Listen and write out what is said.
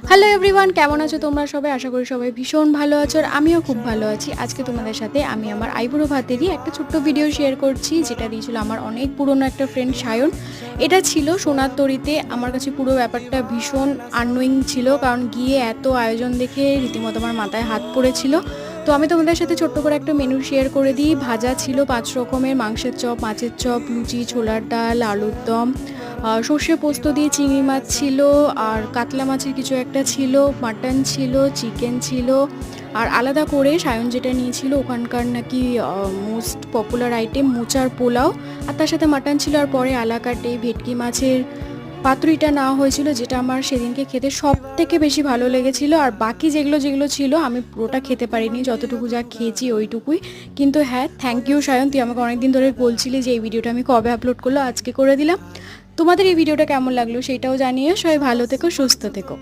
Hello everyone, কেমন আছো তোমরা সবাই? আশা করি সবাই ভীষণ ভালো আছো আর আমিও খুব ভালো আছি। আজকে তোমাদের সাথে আমি আমার আইবুড়ো ভাতেরই একটা ছোট্ট ভিডিও শেয়ার করছি, যেটা দিয়েছিল আমার অনেক পুরনো একটা ফ্রেন্ড সায়ন। এটা ছিল সোনার তরীতে। আমার কাছে পুরো ব্যাপারটা ভীষণ আননোয়িং ছিল, কারণ গিয়ে এত আয়োজন দেখে রীতিমতো আমার মাথায় হাত পড়েছিল। তো আমি তোমাদের সাথে ছোট্ট করে একটা মেনু শেয়ার করে দিই। ভাজা ছিল 5 রকমের, মাংসের চপ, মাছের চপ, লুচি, ছোলার ডাল, আলুর দম, সর্ষে পোস্ত দিয়ে চিংড়ি মাছ ছিল, আর কাতলা মাছের কিছু একটা ছিল, মাটন ছিল, চিকেন ছিল, আর আলাদা করে সায়ন যেটা নিয়েছিল ওখানকার নাকি মোস্ট পপুলার আইটেম মোচার পোলাও, আর তার সাথে মাটন ছিল। আর পরে আলাকাটে ভেটকি মাছের পাতুরিটা নেওয়া হয়েছিল, যেটা আমার সেদিনকে খেতে সব থেকে বেশি ভালো লেগেছিল। আর বাকি যেগুলো যেগুলো ছিল আমি পুরোটা খেতে পারিনি, যতটুকু যা খেয়েছি ওইটুকুই। কিন্তু হ্যাঁ, থ্যাংক ইউ সায়ন, তুই আমাকে অনেকদিন ধরে বলছিলি যে এই ভিডিওটা আমি কবে আপলোড করলো, আজকে করে দিলাম। তোমাদের এই ভিডিওটা কেমন লাগলো সেটাও জানিয়ে। সবাই ভালো থেকো, সুস্থ থেকো।